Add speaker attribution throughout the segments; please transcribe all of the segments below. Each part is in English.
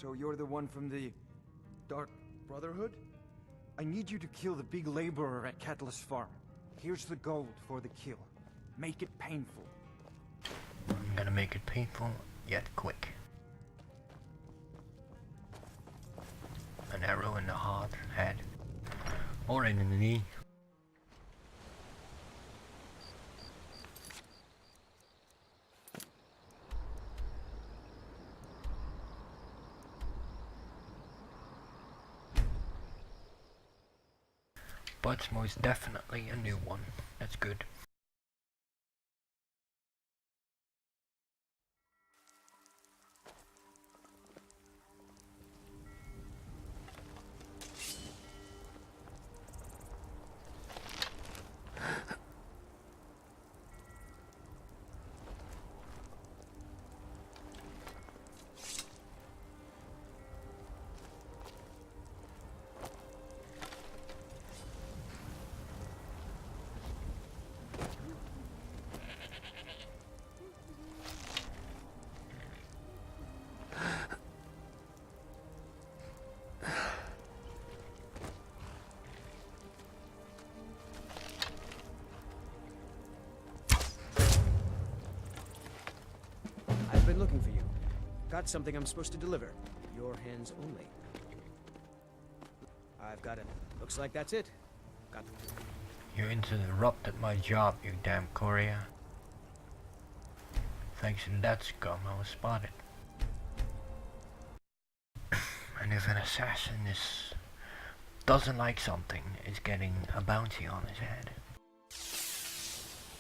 Speaker 1: So you're the one from the Dark Brotherhood? I need you to kill the big laborer at Catalyst Farm. Here's the gold for the kill. Make it painful.
Speaker 2: I'm gonna make it painful, yet quick. An arrow in the heart, head, or in the knee. But it's most definitely a new one. That's good.
Speaker 3: I've been looking for you. Got something I'm supposed to deliver. Your hands only. I've got it. Looks like that's it. Got it.
Speaker 2: You interrupted my job, you damn courier. Thanks to that scum, I was spotted. And if an assassin doesn't like something, is getting a bounty on his head.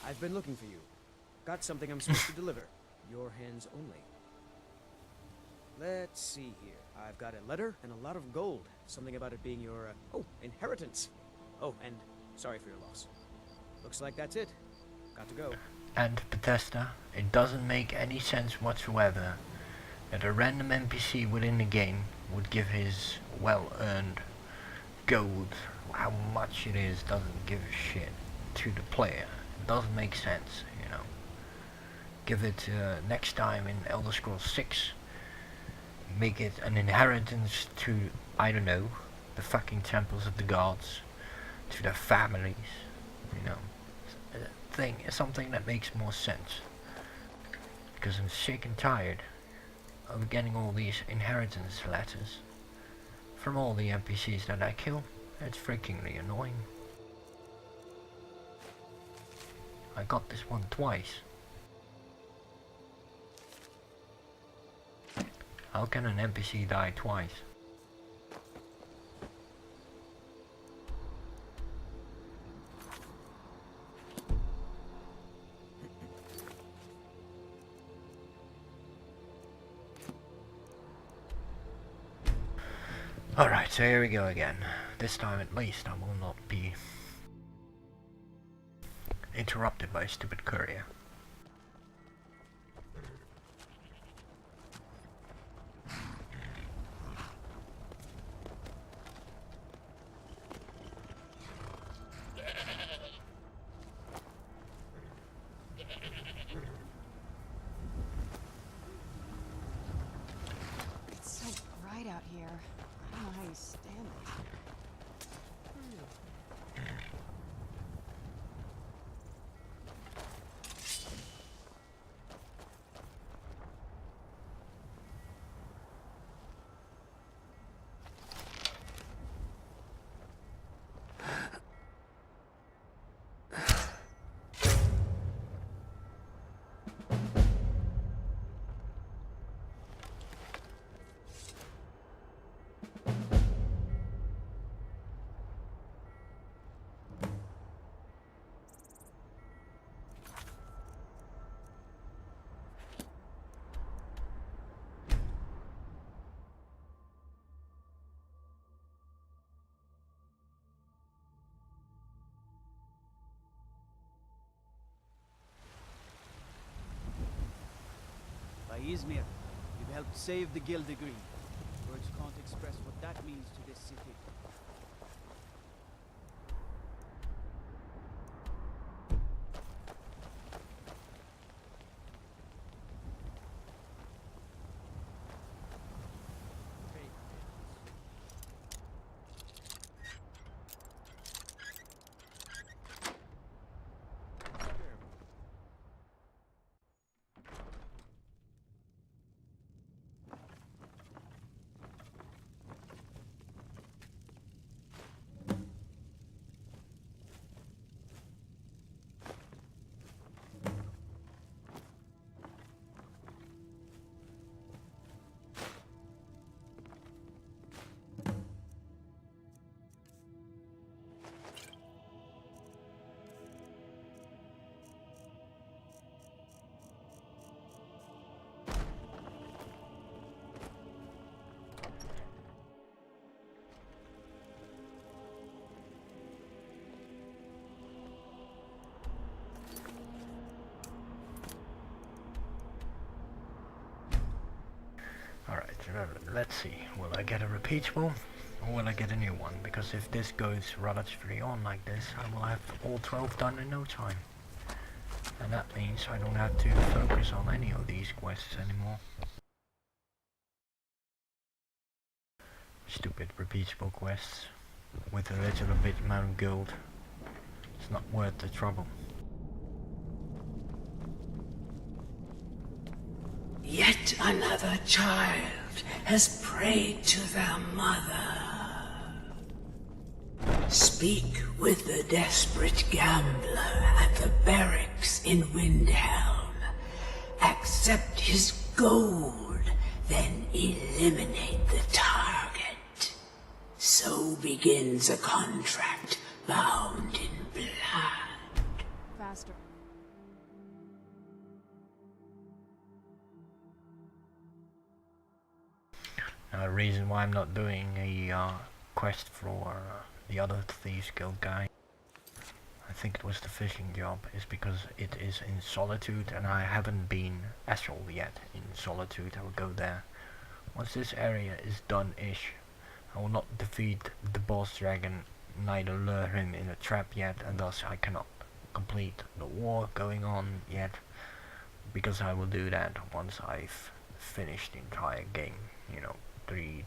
Speaker 3: I've been looking for you. Got something I'm supposed to deliver. Your hands only. Let's see here. I've got a letter and a lot of gold. Something about it being your, inheritance. Oh, and sorry for your loss. Looks like that's it. Got to go.
Speaker 2: And Bethesda, it doesn't make any sense whatsoever that a random NPC within the game would give his well-earned gold, how much it is, doesn't give a shit to the player. It doesn't make sense, you know. Give it next time in Elder Scrolls 6. Make it an inheritance to, I don't know, the fucking temples of the gods, to their families, you know. Something that makes more sense. Because I'm sick and tired of getting all these inheritance letters from all the NPCs that I kill. It's freakingly annoying. I got this one twice. How can an NPC die twice? Alright, so here we go again. This time at least I will not be interrupted by a stupid courier.
Speaker 4: It's so bright out here. I don't know how you stand it.
Speaker 3: By Izmir, you've helped save the Guild Degree. Words can't express what that means to this city.
Speaker 2: let's see, will I get a repeatable or will I get a new one? Because if this goes relatively on like this, I will have all 12 done in no time. And that means I don't have to focus on any of these quests anymore. Stupid repeatable quests with a little bit amount of gold. It's not worth the trouble.
Speaker 5: Yet another child has prayed to their mother. Speak with the desperate gambler at the barracks in Windhelm. Accept his gold, then eliminate the target. So begins a contract bound in blood.
Speaker 4: Faster.
Speaker 2: The reason why I'm not doing a quest for the other Thieves Guild guy, I think it was the fishing job, is because it is in Solitude and I haven't been Astral yet in Solitude. I will go there. Once this area is done-ish, I will not defeat the boss dragon, neither lure him in a trap yet, and thus I cannot complete the war going on yet, because I will do that once I've finished the entire game, you know. I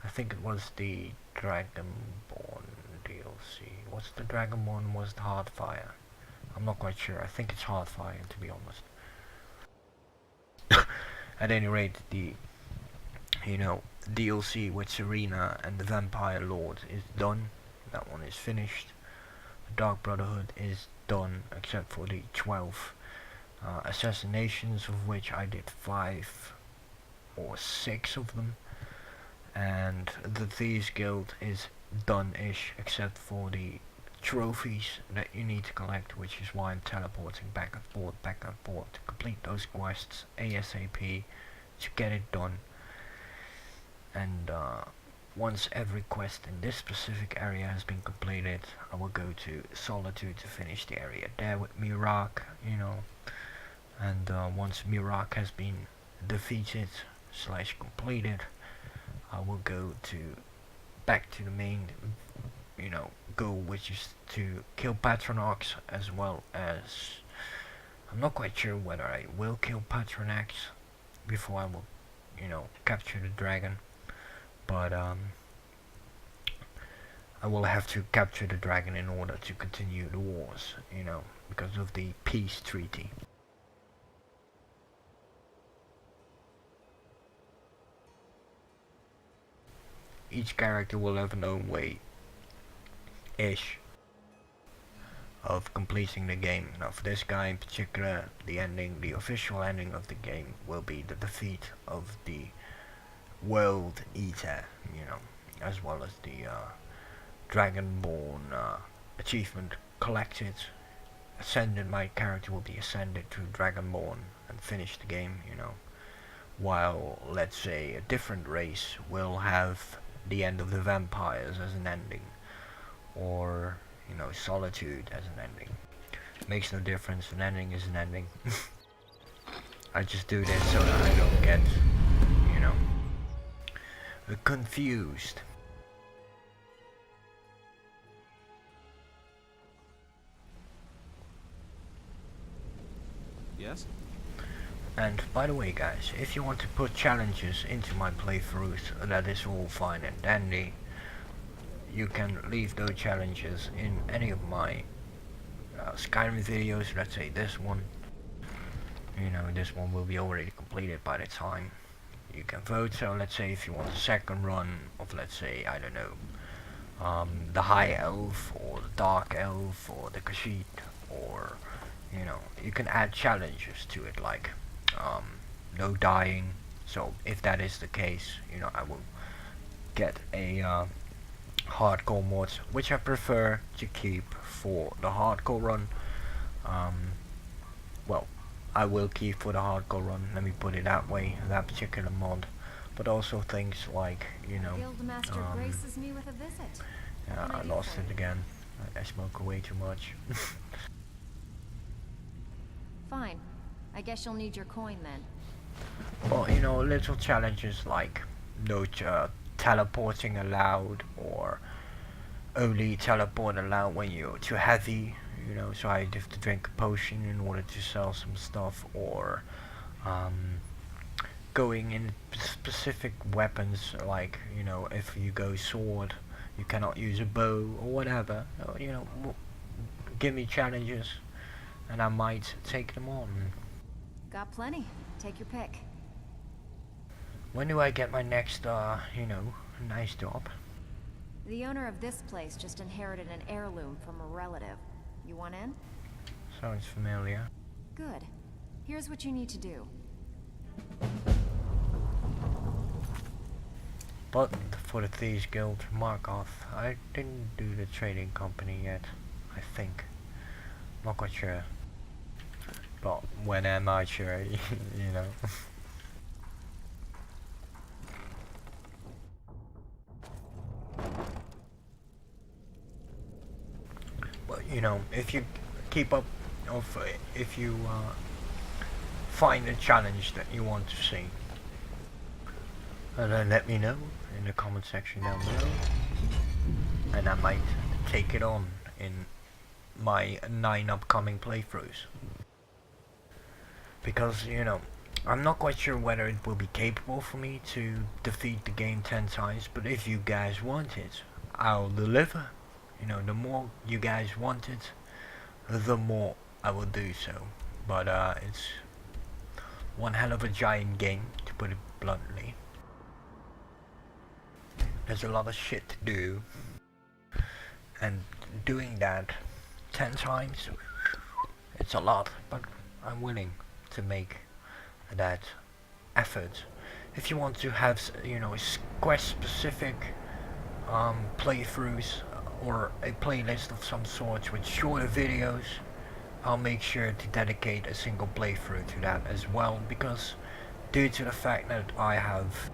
Speaker 2: think it was the Dragonborn DLC. What's the Dragonborn? Was the Heartfire? I'm not quite sure. I think it's Heartfire, to be honest. At any rate, the DLC with Serena and the Vampire Lord is done. That one is finished. The Dark Brotherhood is done, except for the 12 assassinations, of which I did 5 or 6 of them, and the Thieves Guild is done-ish except for the trophies that you need to collect, which is why I'm teleporting back and forth to complete those quests ASAP to get it done. And once every quest in this specific area has been completed, I will go to Solitude to finish the area there with Mirak, you know. And once Mirak has been defeated / completed, I will go back to the main, goal, which is to kill Patronax, as well as, I'm not quite sure whether I will kill Patronax before I will, capture the dragon, but I will have to capture the dragon in order to continue the wars, because of the peace treaty. Each character will have an own way-ish of completing the game. Now for this guy in particular, the official ending of the game will be the defeat of the World Eater, as well as the Dragonborn achievement collected. Ascended, my character will be ascended to Dragonborn and finish the game, while, let's say, a different race will have the end of the vampires as an ending, or Solitude as an ending. It makes no difference, an ending is an ending. I just do this so that I don't get confused.
Speaker 3: Yes?
Speaker 2: And by the way guys, if you want to put challenges into my playthroughs, that is all fine and dandy. You can leave those challenges in any of my Skyrim videos. Let's say this one. This one will be already completed by the time you can vote. So let's say if you want a second run of, let's say, I don't know, the High Elf or the Dark Elf or the Khajiit, or you can add challenges to it, like no dying. So if that is the case, I will get a hardcore mod, which I prefer to keep for the hardcore run. Well, I will keep for the hardcore run, let me put it that way, that particular mod, but also things like,
Speaker 4: Guildmaster graces me with a visit.
Speaker 2: yeah, I lost it again. I smoke way too much.
Speaker 4: Fine. I guess you'll need your coin then.
Speaker 2: But you know, little challenges like no teleporting allowed, or only teleport allowed when you're too heavy, you know, so I have to drink a potion in order to sell some stuff, or going in specific weapons, like, you know, if you go sword, you cannot use a bow or whatever. You know, give me challenges and I might take them on.
Speaker 4: Got plenty. Take your pick.
Speaker 2: When do I get my next, you know, nice job?
Speaker 4: The owner of this place just inherited an heirloom from a relative. You want in?
Speaker 2: Sounds familiar.
Speaker 4: Good. Here's what you need to do.
Speaker 2: But for the Thieves Guild mark-off, I didn't do the trading company yet, I think. Not quite sure. But when am I sure, you know? But you know, if you keep up, if you find a challenge that you want to see, then let me know in the comment section down below, and I might take it on in my 9 upcoming playthroughs. Because, you know, I'm not quite sure whether it will be capable for me to defeat the game 10 times, but if you guys want it, I'll deliver. You know, the more you guys want it, the more I will do so. But it's one hell of a giant game, to put it bluntly. There's a lot of shit to do, and doing that 10 times, it's a lot, but I'm willing to make that effort. If you want to have, you know, quest specific playthroughs, or a playlist of some sort with shorter videos, I'll make sure to dedicate a single playthrough to that as well, because due to the fact that I have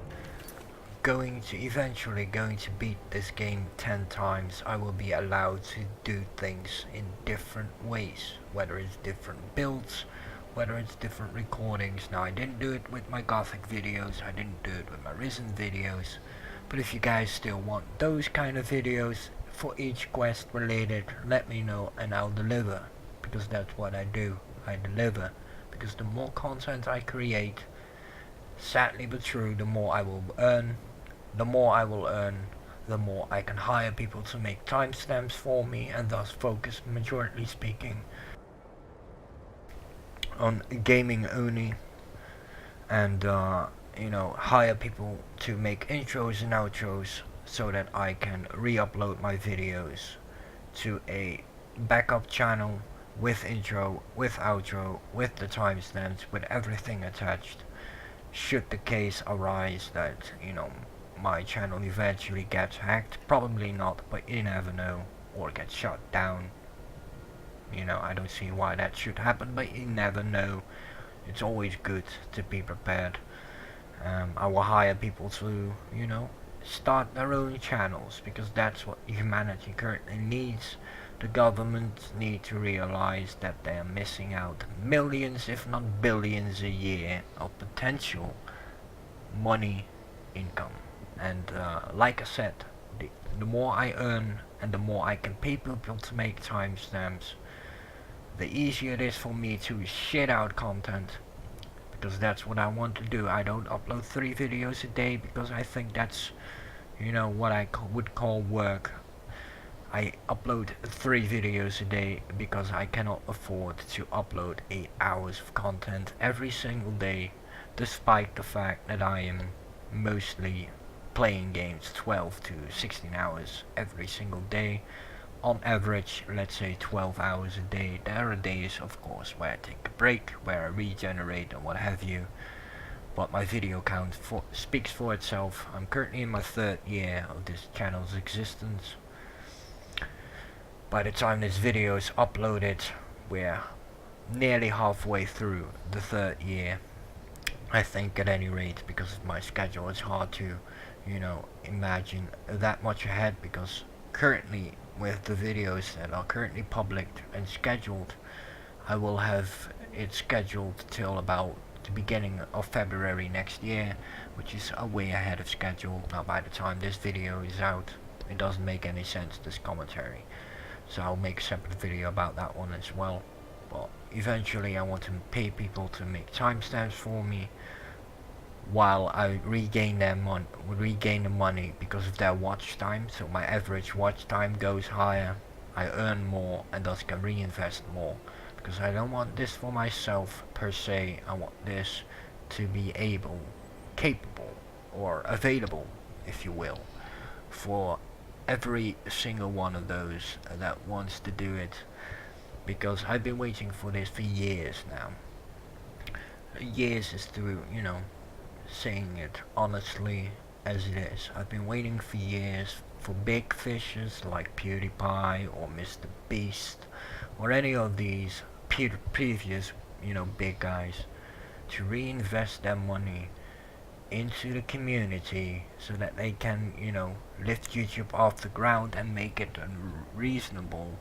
Speaker 2: eventually going to beat this game 10 times, I will be allowed to do things in different ways, whether it's different builds, whether it's different recordings. Now, I didn't do it with my Gothic videos, I didn't do it with my Risen videos, but if you guys still want those kind of videos for each quest related, let me know and I'll deliver, because that's what I do. I deliver, because the more content I create, sadly but true, the more I will earn. The more I will earn, the more I can hire people to make timestamps for me, and thus focus, majority speaking, on gaming only, and you know, hire people to make intros and outros so that I can re-upload my videos to a backup channel with intro, with outro, with the timestamps, with everything attached, should the case arise that, you know, my channel eventually gets hacked. Probably not, but you never know, or gets shut down. You know, I don't see why that should happen, but you never know. It's always good to be prepared. I will hire people to, you know, start their own channels, because that's what humanity currently needs. The government need to realize that they are missing out millions, if not billions a year of potential money income. And like I said, the more I earn and the more I can pay people to make timestamps, the easier it is for me to shit out content, because that's what I want to do. I don't upload 3 videos a day because I think that's, you know, what I would call work. I upload 3 videos a day because I cannot afford to upload 8 hours of content every single day, despite the fact that I am mostly playing games 12 to 16 hours every single day. On average, let's say 12 hours a day. There are days, of course, where I take a break, where I regenerate and what have you, but my video count speaks for itself. I'm currently in my 3rd year of this channel's existence. By the time this video is uploaded, we're nearly halfway through the 3rd year, I think, at any rate, because of my schedule. It's hard to, you know, imagine that much ahead, because currently, with the videos that are currently published and scheduled, I will have it scheduled till about the beginning of February next year, which is a way ahead of schedule. Now by the time this video is out, it doesn't make any sense, this commentary, so I'll make a separate video about that one as well. But eventually I want to pay people to make timestamps for me while I regain the money because of their watch time. So my average watch time goes higher, I earn more, and thus can reinvest more, because I don't want this for myself per se. I want this to be capable or available, if you will, for every single one of those that wants to do it, because I've been waiting for this for years now. Years is through, you know, saying it honestly as it is. I've been waiting for years for big fishes like PewDiePie or Mr. Beast or any of these previous, you know, big guys to reinvest their money into the community so that they can, you know, lift YouTube off the ground and make it a reasonable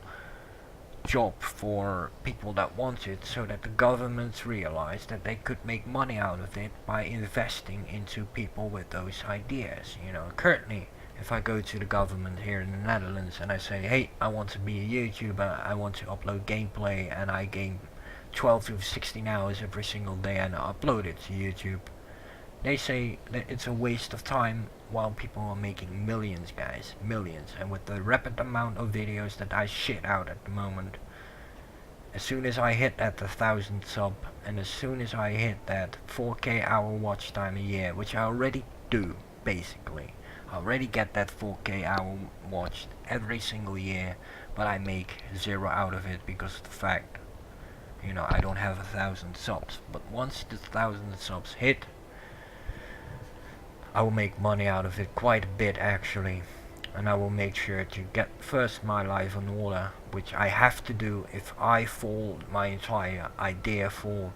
Speaker 2: job for people that want it, so that the governments realize that they could make money out of it by investing into people with those ideas. You know, currently if I go to the government here in the Netherlands and I say, hey, I want to be a YouTuber, I want to upload gameplay, and I game 12 to 16 hours every single day and I upload it to YouTube, they say that it's a waste of time, while people are making millions, guys, millions. And with the rapid amount of videos that I shit out at the moment, as soon as I hit that 1,000 sub, and as soon as I hit that 4K hour watch time a year, which I already do, basically, I already get that 4K hour watched every single year, but I make 0 out of it because of the fact, you know, I don't have 1,000 subs. But once the 1,000 subs hit, I will make money out of it, quite a bit actually, and I will make sure to get first my life in order, which I have to do. If I fall, my entire idea fall.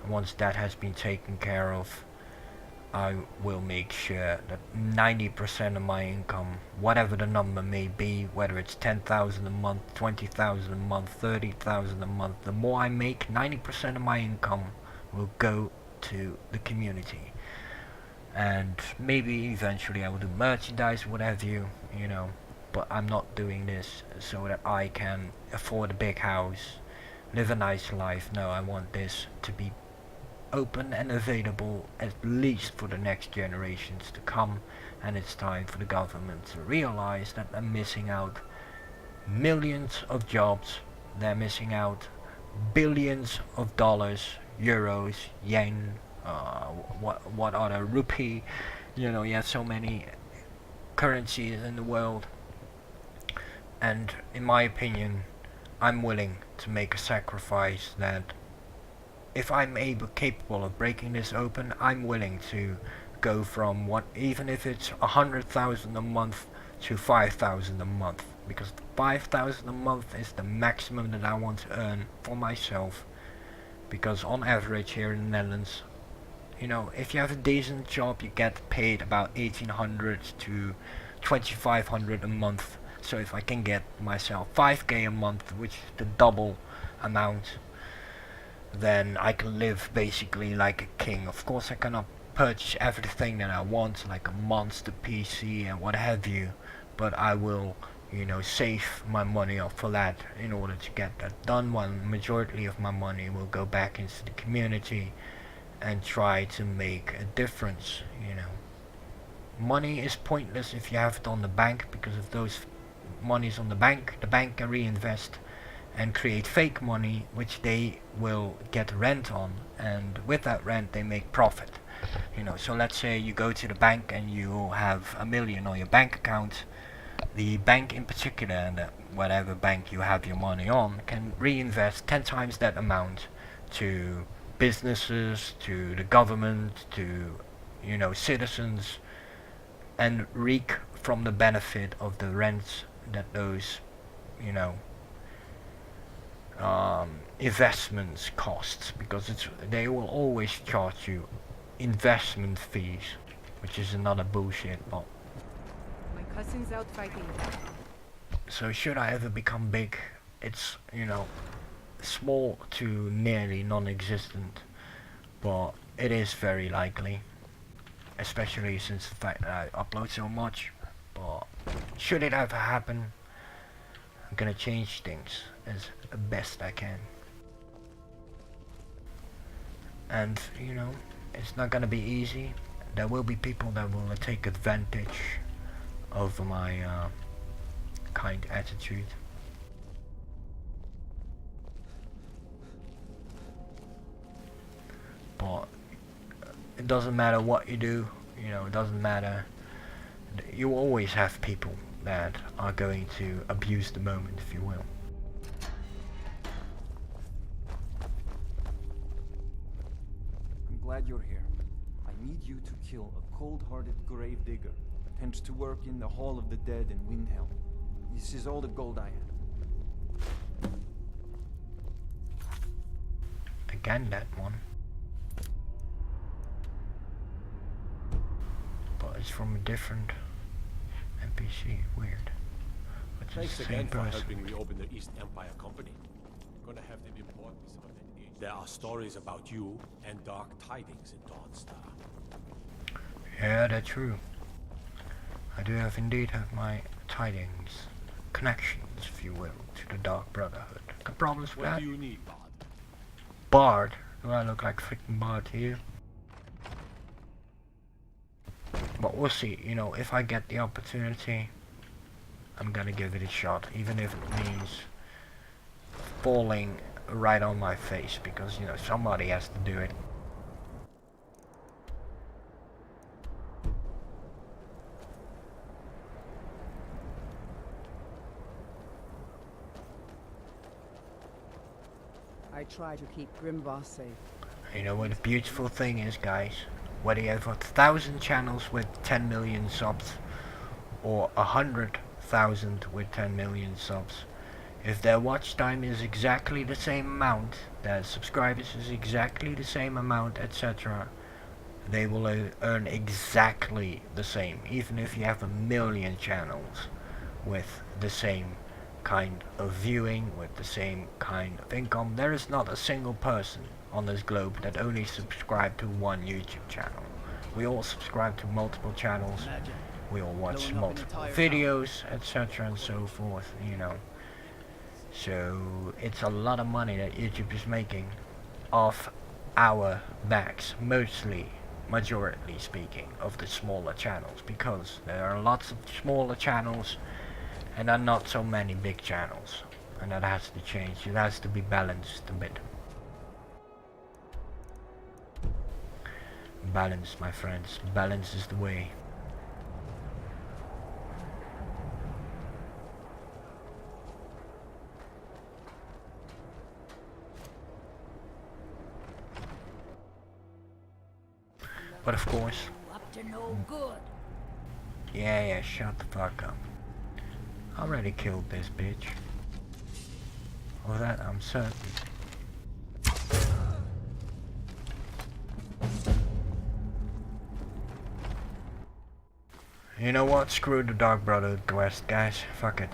Speaker 2: Once that has been taken care of, I will make sure that 90% of my income, whatever the number may be, whether it's 10,000 a month, 20,000 a month, 30,000 a month, the more I make, 90% of my income will go to the community. And maybe eventually I will do merchandise, what have you, you know, but I'm not doing this so that I can afford a big house, live a nice life. No, I want this to be open and available at least for the next generations to come, and it's time for the government to realize that they're missing out millions of jobs, they're missing out billions of dollars, euros, yen, what other rupee, you know, you have so many currencies in the world. And in my opinion, I'm willing to make a sacrifice that if I'm capable of breaking this open, I'm willing to go from even if it's 100,000 a month to 5,000 a month, because 5,000 a month is the maximum that I want to earn for myself, because on average here in the Netherlands, you know, if you have a decent job, you get paid about 1,800 to 2,500 a month. So if I can get myself 5k a month, which is the double amount, then I can live basically like a king. Of course I cannot purchase everything that I want, like a monster PC and what have you, but I will, you know, save my money up for that in order to get that done. One majority of my money will go back into the community and try to make a difference. You know, money is pointless if you have it on the bank, because if those money's on the bank can reinvest and create fake money, which they will get rent on, and with that rent they make profit. You know, so let's say you go to the bank and you have $1 million on your bank account. The bank in particular, and whatever bank you have your money on, can reinvest 10 times that amount to businesses, to the government, to, you know, citizens, and reap from the benefit of the rents that those, you know, investments costs, because they will always charge you investment fees, which is another bullshit. But
Speaker 6: my cousin's out fighting.
Speaker 2: So should I ever become big, it's, you know, small to nearly non-existent, but it is very likely, especially since the fact that I upload so much. But should it ever happen, I'm gonna change things as best I can. And you know, it's not gonna be easy. There will be people that will take advantage of my kind attitude. But it doesn't matter what you do, you know, it doesn't matter. You always have people that are going to abuse the moment, if you will.
Speaker 1: I'm glad you're here. I need you to kill a cold-hearted gravedigger that tends to work in the Hall of the Dead in Windhelm. This is all the gold I have.
Speaker 2: Again, that one. But it's from a different NPC. Weird. But it's
Speaker 7: Thanks
Speaker 2: the
Speaker 7: again
Speaker 2: same
Speaker 7: for
Speaker 2: person.
Speaker 7: helping me open the East Empire Company. Gonna have them import me some of that age. There are stories about you and dark tidings in Dawnstar.
Speaker 2: Yeah, that's true. I do have indeed have my tidings, connections, if you will, to the Dark Brotherhood. Got problems with
Speaker 7: What
Speaker 2: that?
Speaker 7: do you need, Bard?
Speaker 2: Bard? Do I look like freaking Bard here? But we'll see, you know, if I get the opportunity, I'm gonna give it a shot, even if it means falling right on my face, because, you know, somebody has to do it.
Speaker 6: I try to keep Grimboss safe.
Speaker 2: You know what the beautiful thing is, guys? Whether you have 1,000 channels with 10 million subs or 100,000 with 10 million subs, if their watch time is exactly the same amount, their subscribers is exactly the same amount, etc., they will earn exactly the same, even if you have 1,000,000 channels with the same kind of viewing, with the same kind of income. There is not a single person on this globe that only subscribe to one YouTube channel. We all subscribe to multiple channels, we all watch multiple videos, etc. and so forth, you know. So it's a lot of money that YouTube is making off our backs, majority speaking, of the smaller channels, because there are lots of smaller channels and there are not so many big channels, and that has to change. It has to be balanced a bit. Balance, my friends. Balance is the way. But of course,
Speaker 5: Up to no good.
Speaker 2: yeah, shut the fuck up. I already killed this bitch. Of that I'm certain. You know what? Screw the Dark Brotherhood quest, guys. Fuck it.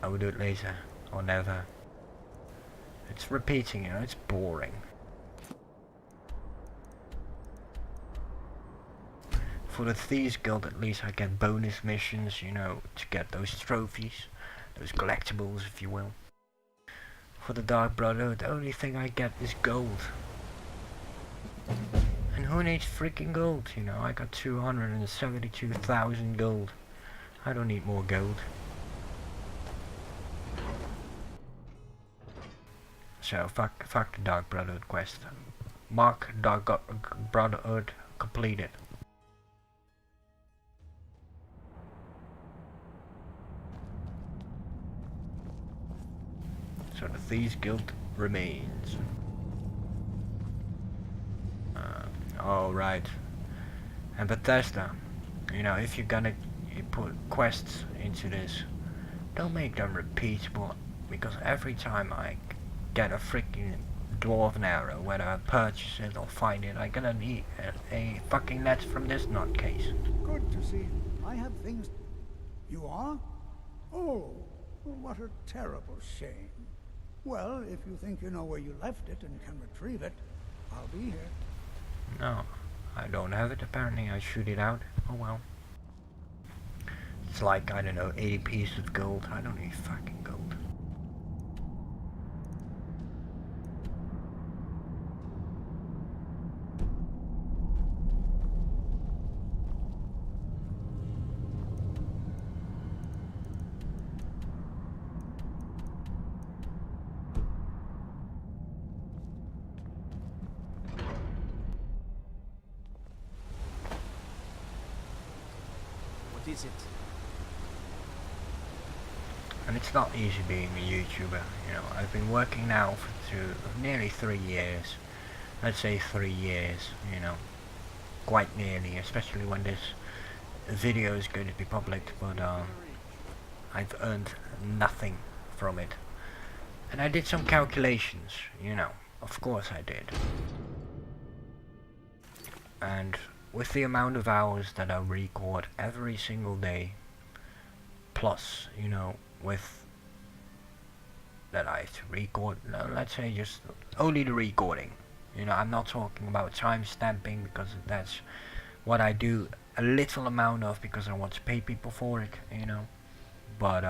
Speaker 2: I will do it later. Or never. It's repeating, you know, it's boring. For the Thieves Guild at least I get bonus missions, you know, to get those trophies. Those collectibles, if you will. For the Dark Brotherhood, the only thing I get is gold. And who needs freaking gold, you know? I got 272,000 gold. I don't need more gold. So, fuck the Dark Brotherhood quest. Mark Dark Brotherhood completed. So the Thieves Guild remains. Oh right. And Bethesda, you know, if you're gonna put quests into this, don't make them repeatable, because every time I get a freaking dwarven arrow, whether I purchase it or find it, I gotta need a fucking net from this nutcase.
Speaker 8: Good to see you. I have things... You are? Oh, what a terrible shame. Well, if you think you know where you left it and can retrieve it, I'll be here.
Speaker 2: No, I don't have it apparently. I shoot it out. Oh well. It's like, I don't know, 80 pieces of gold. I don't need fucking gold.
Speaker 3: What is it?
Speaker 2: And it's not easy being a YouTuber, you know. I've been working now for nearly 3 years. Let's say 3 years, you know. Quite nearly, especially when this video is going to be public, but I've earned nothing from it. And I did some calculations, you know. Of course I did. And with the amount of hours that I record every single day, plus, you know, with that I have to record, let's say just only the recording, you know, I'm not talking about time stamping, because that's what I do a little amount of because I want to pay people for it, you know. But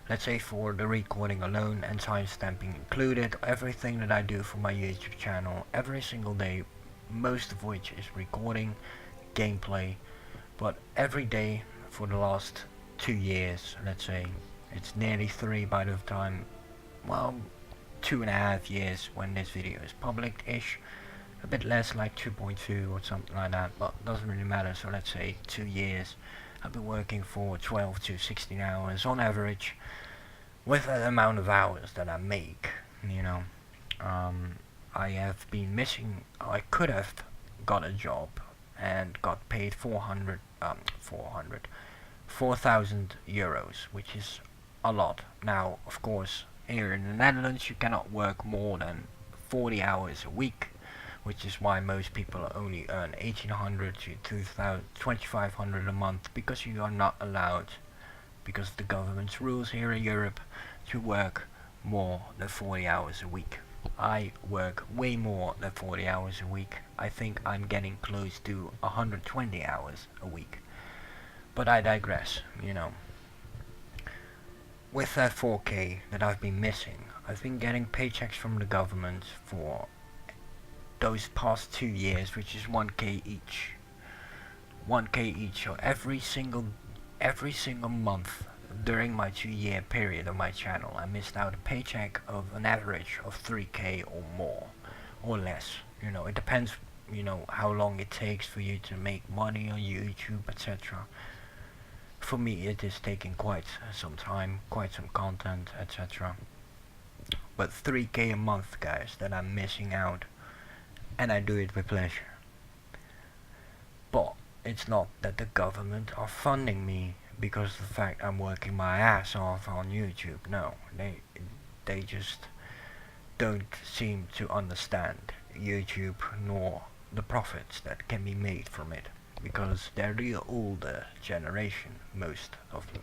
Speaker 2: let's say for the recording alone and time stamping included, everything that I do for my YouTube channel every single day, most of which is recording, gameplay, but every day for the last 2 years, let's say, it's nearly 3 by the time, well, 2.5 years when this video is public-ish, a bit less, like 2.2 or something like that, but doesn't really matter. So let's say 2 years, I've been working for 12 to 16 hours on average, with that amount of hours that I make, you know. I have been missing, I could have got a job and got paid 4,000 euros, which is a lot. Now, of course, here in the Netherlands you cannot work more than 40 hours a week, which is why most people only earn 1,800 to 2,500 a month, because you are not allowed, because of the government's rules here in Europe, to work more than 40 hours a week. I work way more than 40 hours a week. I think I'm getting close to 120 hours a week. But I digress, you know. With that 4K that I've been missing, I've been getting paychecks from the government for those past 2 years, which is 1K each. 1K each, so every single month during my 2-year period of my channel, I missed out a paycheck of an average of 3K or more, or less. You know, it depends, you know, how long it takes for you to make money on YouTube, etc. For me, it is taking quite some time, quite some content, etc. But 3K a month, guys, that I'm missing out, and I do it with pleasure. But it's not that the government are funding me because of the fact I'm working my ass off on YouTube. No, they just don't seem to understand YouTube nor the profits that can be made from it, because they're the older generation, most of them.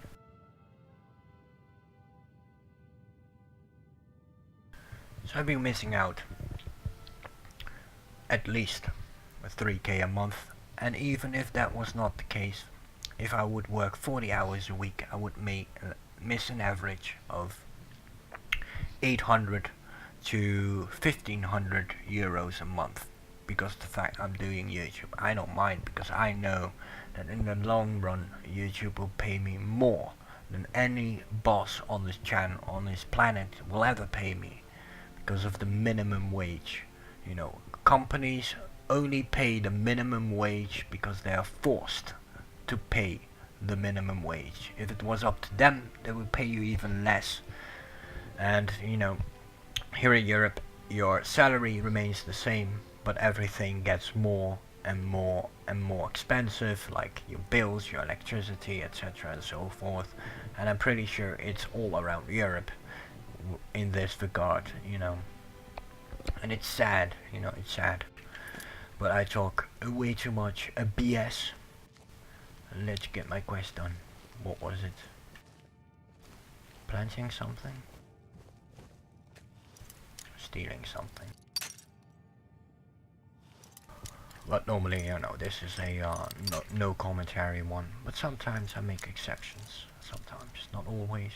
Speaker 2: So I've been missing out at least 3K a month, and even if that was not the case, if I would work 40 hours a week, I would miss an average of 800 to 1,500 euros a month, because of the fact I'm doing YouTube. I don't mind, because I know that in the long run YouTube will pay me more than any boss on this channel, on this planet, will ever pay me, because of the minimum wage. You know, companies only pay the minimum wage because they are forced to pay the minimum wage. If it was up to them, they would pay you even less. And you know, here in Europe, your salary remains the same, but everything gets more and more and more expensive, like your bills, your electricity, etc. and so forth. And I'm pretty sure it's all around Europe in this regard, you know. And it's sad, you know, it's sad. But I talk way too much BS. Let's get my quest done. What was it? Planting something? Stealing something? But normally, you know, this is a no commentary one. But sometimes I make exceptions. Sometimes, not always.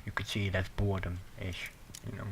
Speaker 2: You could see that's boredom-ish, you know.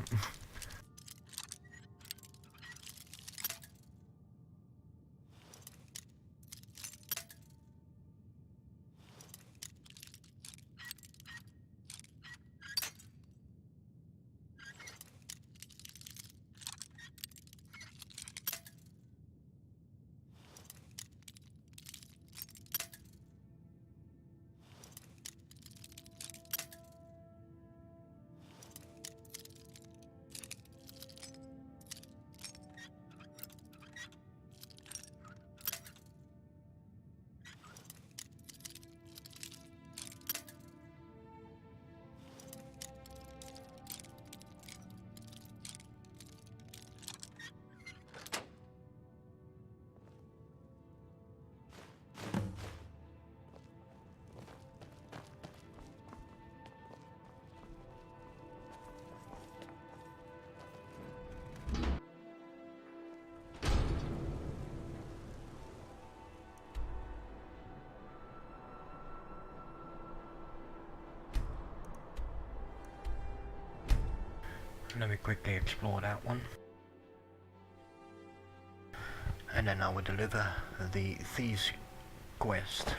Speaker 2: Let me quickly explore that one. And then I will deliver the Thieves quest.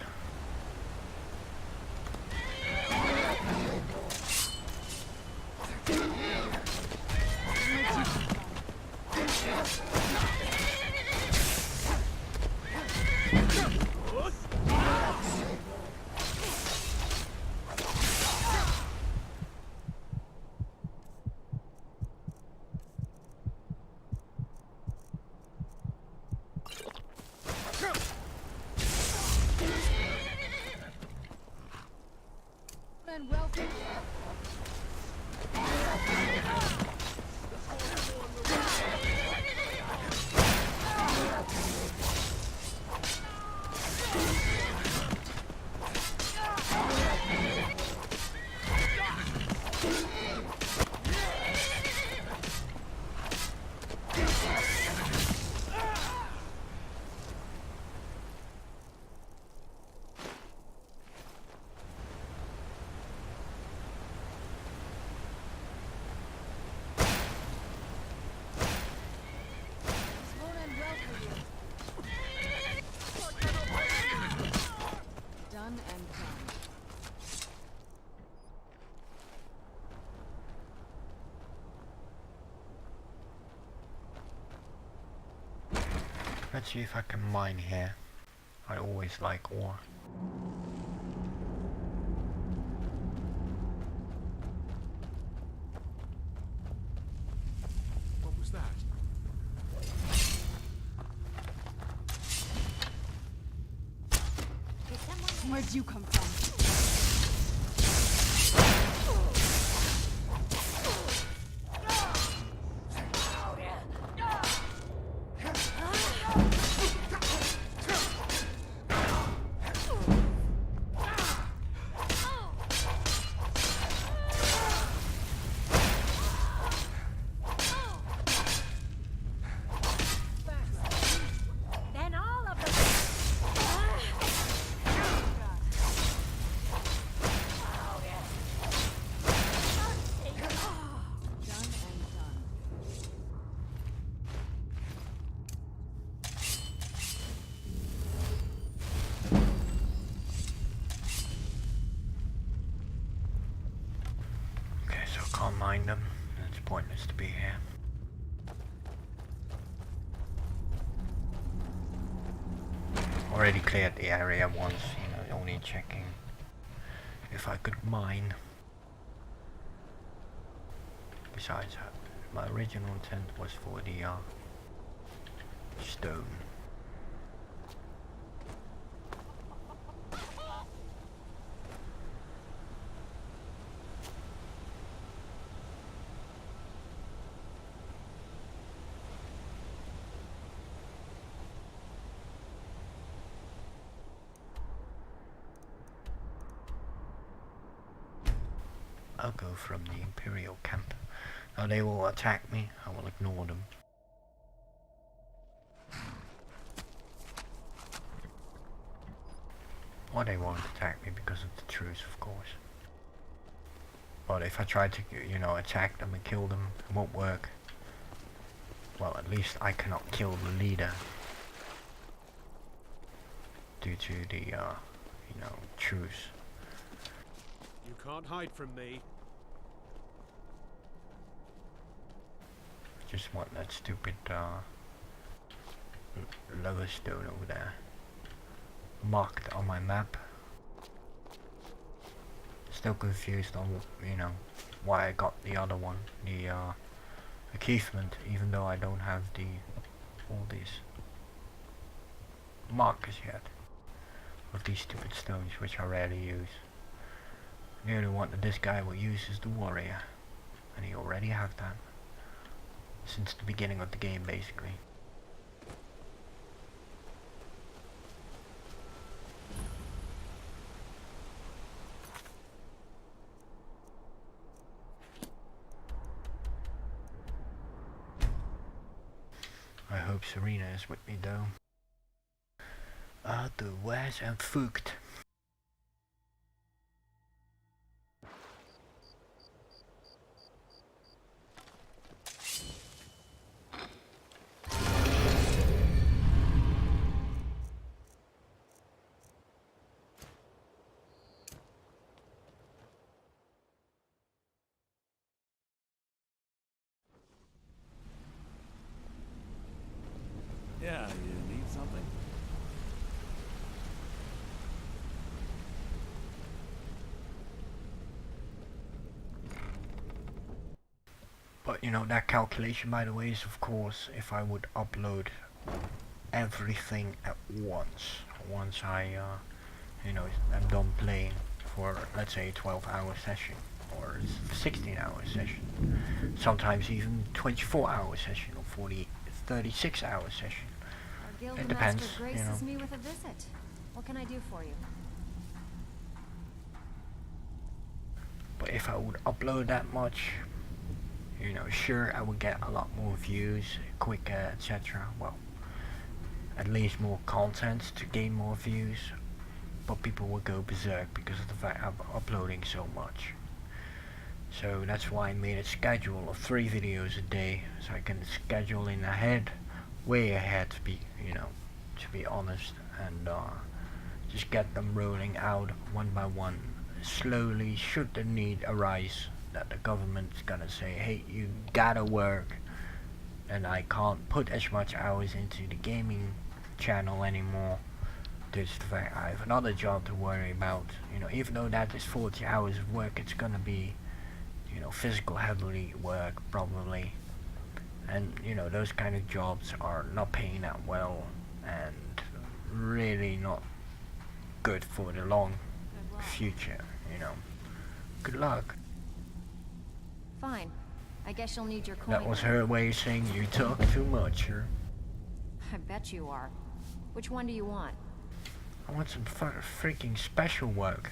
Speaker 6: And welcome. Done and done.
Speaker 2: Let's see if I can mine here. I always like ore.
Speaker 7: What was that?
Speaker 6: Where'd you come from?
Speaker 2: Mine them. It's pointless to be here. Already cleared the area once, you know, only checking if I could mine. Besides, my original intent was for the stone. I'll go from the Imperial camp. Now they will attack me, I will ignore them. Or they won't attack me because of the truce, of course. But if I try to, you know, attack them and kill them, it won't work. Well, at least I cannot kill the leader. Due to the, you know, truce.
Speaker 7: You can't hide from me.
Speaker 2: Just want that stupid, lower stone over there. Marked on my map. Still confused on, you know, why I got the other one, the achievement, even though I don't have all these markers yet of these stupid stones, which I rarely use. The only one that this guy will use is the warrior, and he already have that since the beginning of the game, basically. I hope Serena is with me though. Otherwise I'm fucked.
Speaker 9: Yeah, you need something?
Speaker 2: But you know, that calculation, by the way, is of course if I would upload everything at once I you know, I'm done playing for, let's say, a 12-hour session or 16-hour session, sometimes even 24-hour session or 36-hour session.
Speaker 4: Our
Speaker 2: It
Speaker 4: guild
Speaker 2: depends,
Speaker 4: master
Speaker 2: you
Speaker 4: graces
Speaker 2: know.
Speaker 4: me with a visit. What can I do for you?
Speaker 2: But if I would upload that much, you know, sure, I would get a lot more views, quicker, etc. Well, at least more content to gain more views. But people will go berserk because of the fact I'm uploading so much. So that's why I made a schedule of 3 videos a day, so I can schedule in ahead, way ahead, to be, you know, to be honest, and just get them rolling out one by one, slowly. Should the need arise that the government's gonna say, hey, you gotta work, and I can't put as much hours into the gaming channel anymore, due to the fact I have another job to worry about. You know, even though that is 40 hours of work, it's gonna be, you know, physical heavily work probably, and you know, those kind of jobs are not paying that well and really not good for the long future, you know. Good luck.
Speaker 4: Fine. I guess you'll need your coin.
Speaker 2: That was her way of saying you talk too much, sir.
Speaker 4: I bet you are. Which one do you want?
Speaker 2: I want some freaking special work.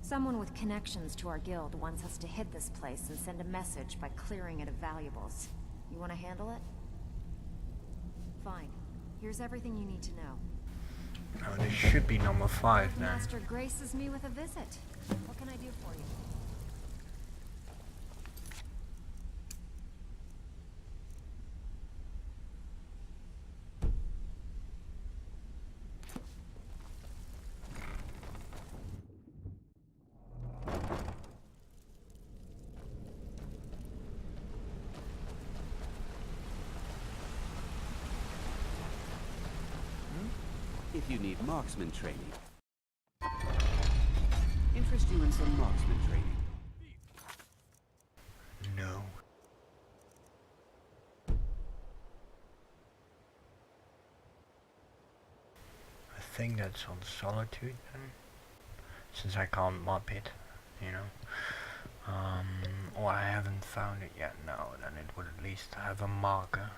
Speaker 4: Someone with connections to our guild wants us to hit this place and send a message by clearing it of valuables. You want to handle it? Fine. Here's everything you need to know.
Speaker 2: Oh, this should be number 5
Speaker 4: Guild
Speaker 2: then.
Speaker 4: Master graces me with a visit. What can I do for you?
Speaker 10: If you need marksman training. Interest you in some marksman training?
Speaker 2: No. I think that's on Solitude then, since I can't mop it, you know. Or I haven't found it yet. No, then it would at least have a marker.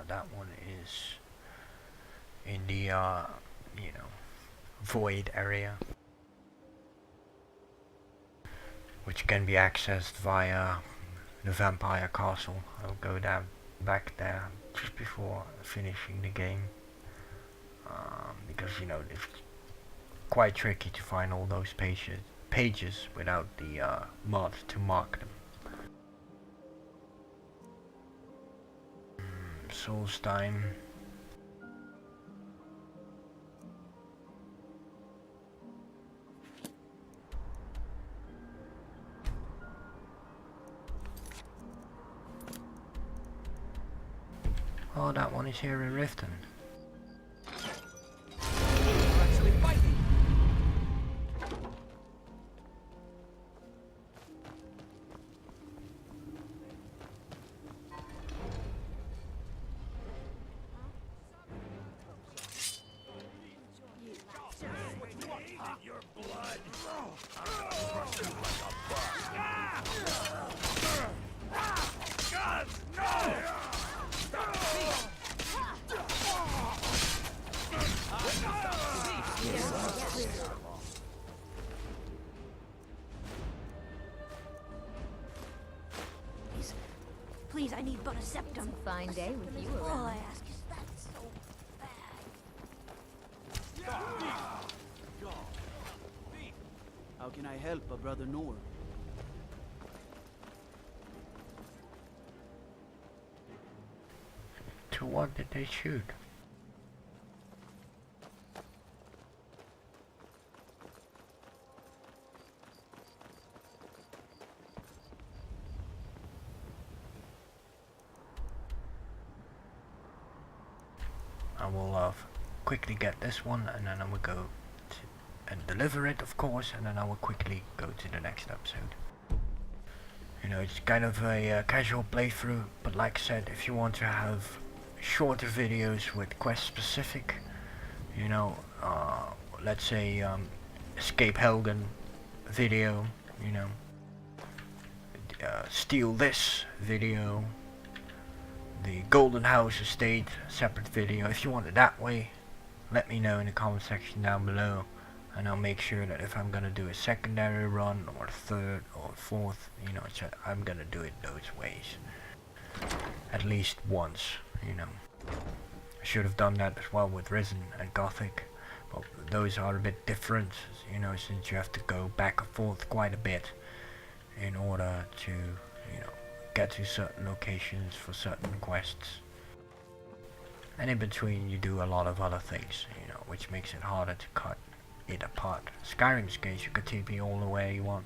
Speaker 2: That one is in the you know, void area, which can be accessed via the vampire castle. I'll go down back there just before finishing the game, because you know, quite tricky to find all those pages without the mod to mark them. Solstein. Oh, that one is here in Riften.
Speaker 10: We're actually fighting!
Speaker 9: Please, I need but a septum.
Speaker 4: It's a fine day with you
Speaker 9: All
Speaker 4: around.
Speaker 9: I ask is that so bad.
Speaker 10: How can I help a brother Nor?
Speaker 2: To what did they shoot? I will quickly get this one, and then I will go to and deliver it, of course, and then I will quickly go to the next episode. You know, it's kind of a casual playthrough, but like I said, if you want to have shorter videos with quest specific, you know, let's say Escape Helgen video, you know, Steal This video, the Golden House Estate separate video. If you want it that way, let me know in the comment section down below, and I'll make sure that if I'm gonna do a secondary run or third or fourth, you know, I'm gonna do it those ways at least once, you know. I should have done that as well with Risen and Gothic, but those are a bit different, you know, since you have to go back and forth quite a bit in order to, you know, get to certain locations for certain quests. And in between you do a lot of other things, you know, which makes it harder to cut it apart. Skyrim's case, you can TP all the way you want.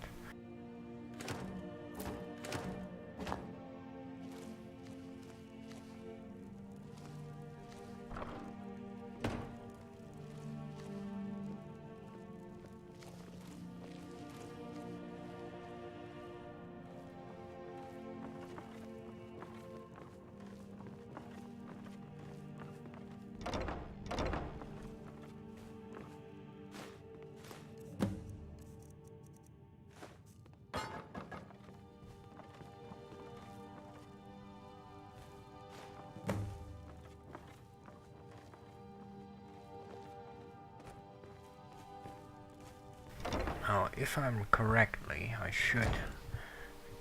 Speaker 2: Now, if I'm correctly, I should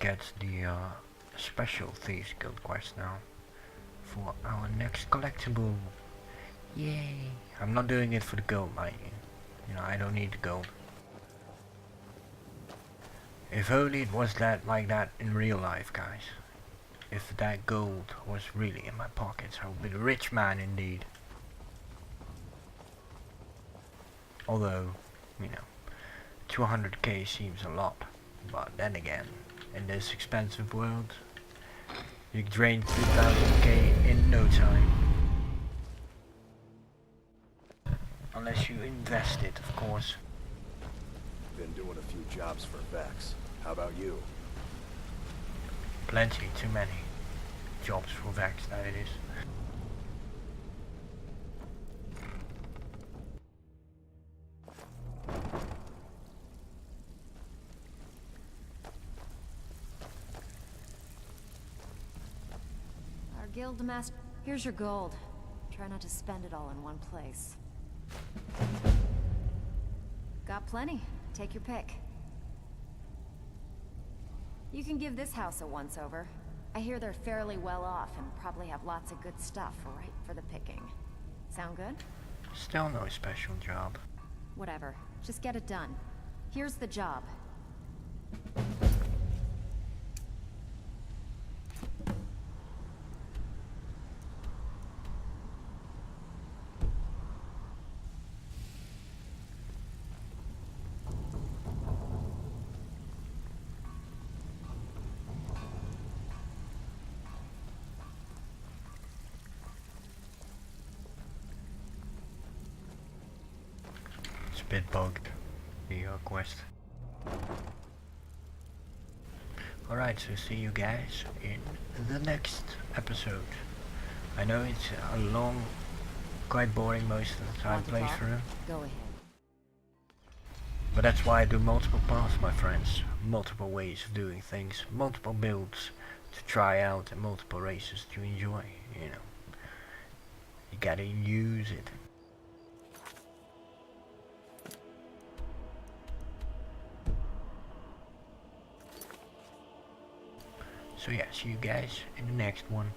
Speaker 2: get the special Thieves Guild quest now for our next collectible. Yay! I'm not doing it for the gold, mind you. You know, I don't need the gold. If only it was that like that in real life, guys. If that gold was really in my pockets, I would be a rich man indeed. Although, you know, 200k seems a lot, but then again, in this expensive world, you drain 2000k in no time. Unless you invest it, of course.
Speaker 11: Been doing a few jobs for Vex. How about you?
Speaker 2: Plenty, too many jobs for Vex, that it is.
Speaker 4: Guild master, here's your gold. Try not to spend it all in one place. Got plenty. Take your pick. You can give this house a once-over. I hear they're fairly well off and probably have lots of good stuff right for the picking. Sound good?
Speaker 2: Still no special job.
Speaker 4: Whatever. Just get it done. Here's the job.
Speaker 2: It's a bit bugged, the quest. Alright, so see you guys in the next episode. I know it's a long, quite boring most of the time playthrough.
Speaker 4: Go ahead.
Speaker 2: But that's why I do multiple paths, my friends. Multiple ways of doing things, multiple builds to try out, and multiple races to enjoy, you know. You gotta use it. So yeah, see you guys in the next one.